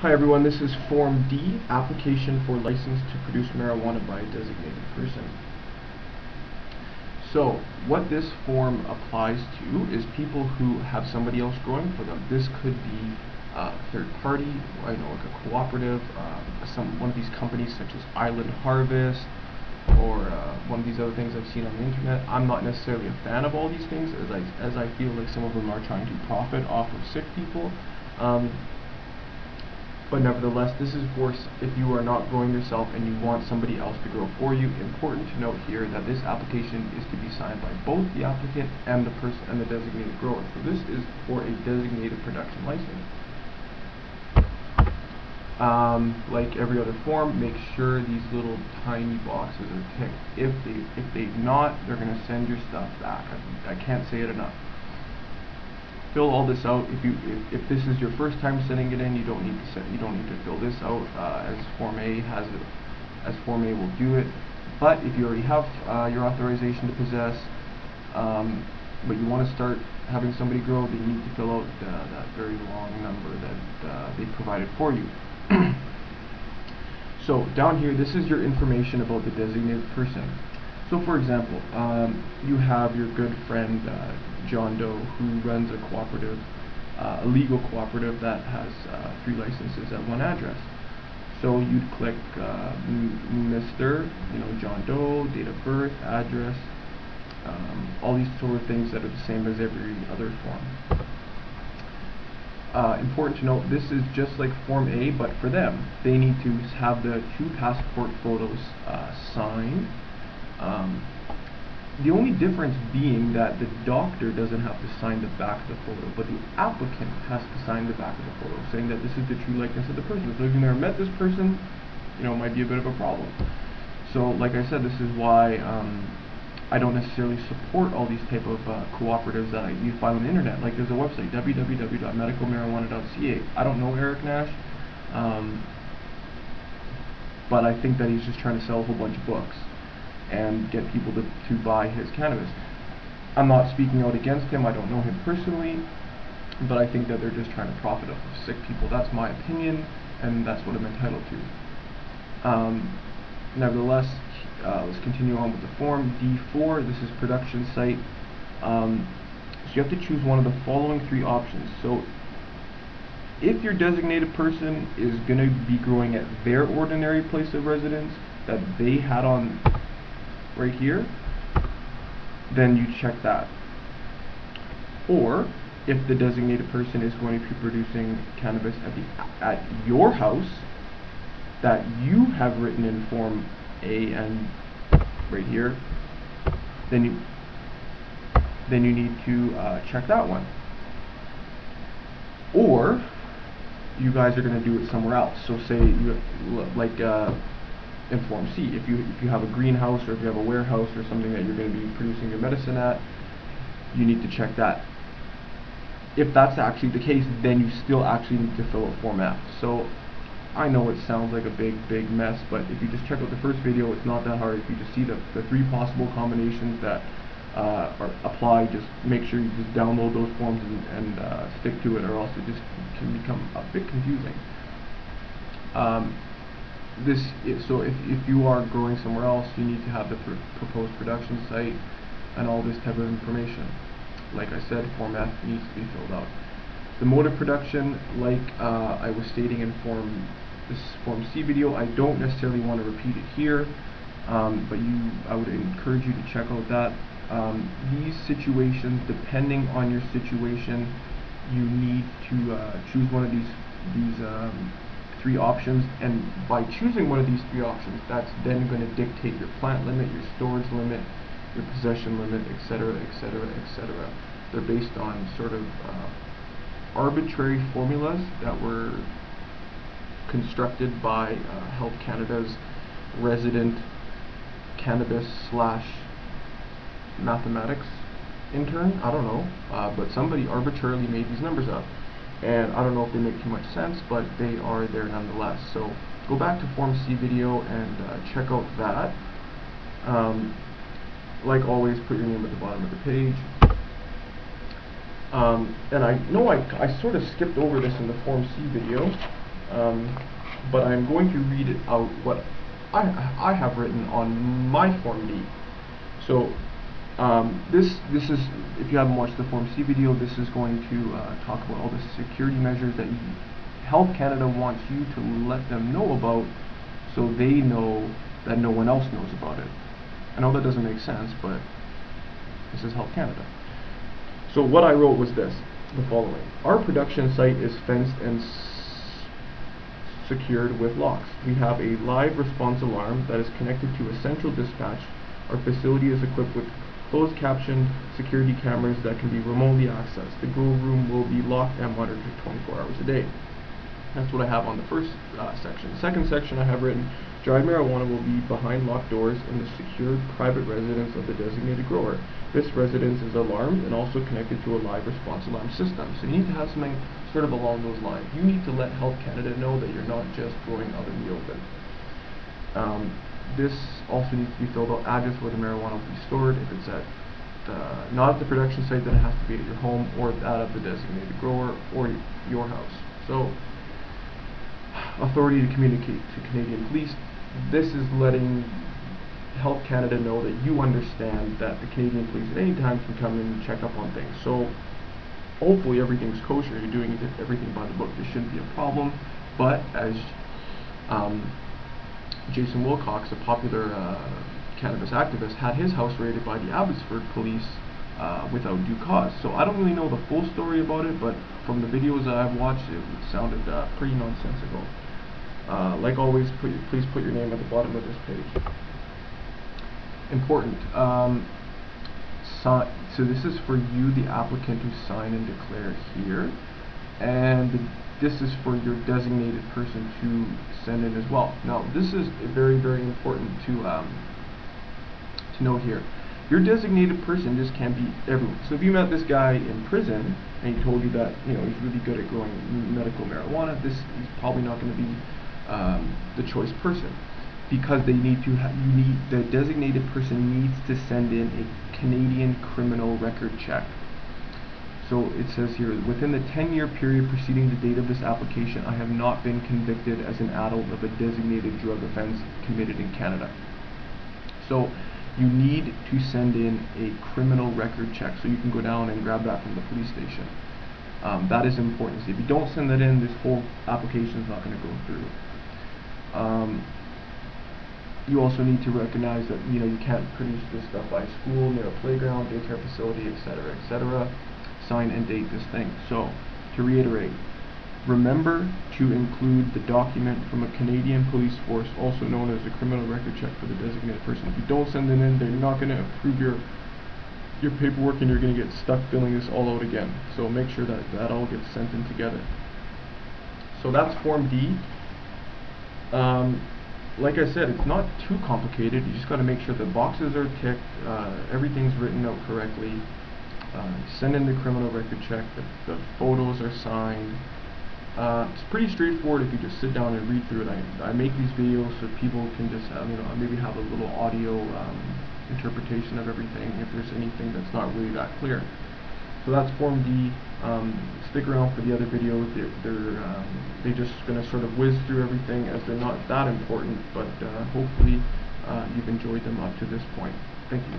Hi everyone, this is Form D, application for license to produce marijuana by a designated person. So, what this form applies to is people who have somebody else growing for them. This could be a third party, like a cooperative, one of these companies such as Island Harvest, or one of these other things I've seen on the internet. I'm not necessarily a fan of all these things, as I feel like some of them are trying to profit off of sick people. But nevertheless, this is for if you are not growing yourself and you want somebody else to grow for you. Important to note here that this application is to be signed by both the applicant and the person and the designated grower. So this is for a designated production license. Like every other form, make sure these little tiny boxes are ticked. If they're not, they're going to send your stuff back. I can't say it enough. Fill all this out. If this is your first time sending it in, you don't need to fill this out as Form A has it, as Form A will do it. But if you already have your authorization to possess, but you want to start having somebody grow, then you need to fill out that very long number that they provided for you. So down here, this is your information about the designated person. So for example, you have your good friend John Doe, who runs a cooperative, a legal cooperative that has 3 licenses at one address. So you'd click Mr. John Doe, date of birth, address, all these sort of things that are the same as every other form. Important to note, this is just like Form A, but for them, they need to have the 2 passport photos signed. The only difference being that the doctor doesn't have to sign the back of the photo, but the applicant has to sign the back of the photo, saying that this is the true likeness of the person. So if you've never met this person, it might be a bit of a problem. So like I said, this is why I don't necessarily support all these type of cooperatives that you find on the internet. Like there's a website, www.medicalmarijuana.ca. I don't know Eric Nash, but I think that he's just trying to sell a whole bunch of books and get people to buy his cannabis. I'm not speaking out against him, I don't know him personally, but I think that they're just trying to profit off of sick people. That's my opinion, and that's what I'm entitled to. Nevertheless, let's continue on with the form. D4, this is production site. So you have to choose one of the following 3 options. So if your designated person is going to be growing at their ordinary place of residence that they had on right here, then you check that. Or if the designated person is going to be producing cannabis at your house that you have written in Form A and right here, then you need to check that one. Or you guys are going to do it somewhere else. So say you in Form C, if you have a greenhouse or if you have a warehouse or something that you're going to be producing your medicine at, you need to check that. If that's actually the case, then you still actually need to fill out Form F. So I know it sounds like a big mess, but if you just check out the first video, it's not that hard. If you just see the 3 possible combinations that apply, just make sure you just download those forms and stick to it, or else it just can become a bit confusing. So if you are growing somewhere else, you need to have the proposed production site and all this type of information. Like I said, Form F needs to be filled out. The mode of production, like I was stating in this Form C video, I don't necessarily want to repeat it here, but I would encourage you to check out that. These situations, depending on your situation, you need to choose one of these 3 options, and by choosing one of these 3 options, that's then going to dictate your plant limit, your storage limit, your possession limit, etc., etc., etc. They're based on sort of arbitrary formulas that were constructed by Health Canada's resident cannabis / mathematics intern. I don't know, but somebody arbitrarily made these numbers up. And I don't know if they make too much sense, but they are there nonetheless. So go back to Form C video and check out that. Like always, put your name at the bottom of the page. And I know I sort of skipped over this in the Form C video. but I'm going to read it out what I have written on my Form D. So this is, if you haven't watched the Form C video, this is going to talk about all the security measures that Health Canada wants you to let them know about, so they know that no one else knows about it. I know that doesn't make sense, but this is Health Canada. So what I wrote was this, the following. Our production site is fenced and secured with locks. We have a live response alarm that is connected to a central dispatch. Our facility is equipped with closed caption security cameras that can be remotely accessed. The grow room will be locked and monitored 24 hours a day. That's what I have on the first section. The second section I have written, dried marijuana will be behind locked doors in the secured private residence of the designated grower. This residence is alarmed and also connected to a live response alarm system. So you need to have something sort of along those lines. You need to let Health Canada know that you're not just throwing out in the open. This also needs to be filled out, address where the marijuana will be stored. If it's at not at the production site, then it has to be at your home or that of the designated grower or your house. So, authority to communicate to Canadian police. This is letting Health Canada know that you understand that the Canadian police at any time can come in and check up on things. So hopefully everything's kosher, you're doing everything by the book. This shouldn't be a problem. But as Jason Wilcox, a popular cannabis activist, had his house raided by the Abbotsford police without due cause. So I don't really know the full story about it, but from the videos that I've watched, it sounded pretty nonsensical. Like always, please put your name at the bottom of this page. Important. So this is for you, the applicant, to sign and declare here, and this is for your designated person to send in as well. Now, this is very, very important to note here. Your designated person just can't be everyone. So if you met this guy in prison and he told you that he's really good at growing medical marijuana, he's probably not going to be the choice person, because they need to the designated person needs to send in a Canadian criminal record check. So it says here, within the 10-year period preceding the date of this application, I have not been convicted as an adult of a designated drug offense committed in Canada. So you need to send in a criminal record check, so you can go down and grab that from the police station. That is important. So if you don't send that in, this whole application is not going to go through. You also need to recognize that you can't produce this stuff by school, near a playground, daycare facility, etc., etc. Sign and date this thing. So, to reiterate, remember to include the document from a Canadian police force, also known as a criminal record check for the designated person. If you don't send it in, they're not going to approve your paperwork, and you're going to get stuck filling this all out again. So make sure that that all gets sent in together. So that's Form D. Like I said, it's not too complicated. You just got to make sure the boxes are ticked, everything's written out correctly. Send in the criminal record check, the photos are signed. It's pretty straightforward if you just sit down and read through it. I make these videos so people can just have, maybe have a little audio interpretation of everything if there's anything that's not really that clear. So that's Form D. Stick around for the other videos. They're just going to sort of whiz through everything, as they're not that important, but hopefully you've enjoyed them up to this point. Thank you.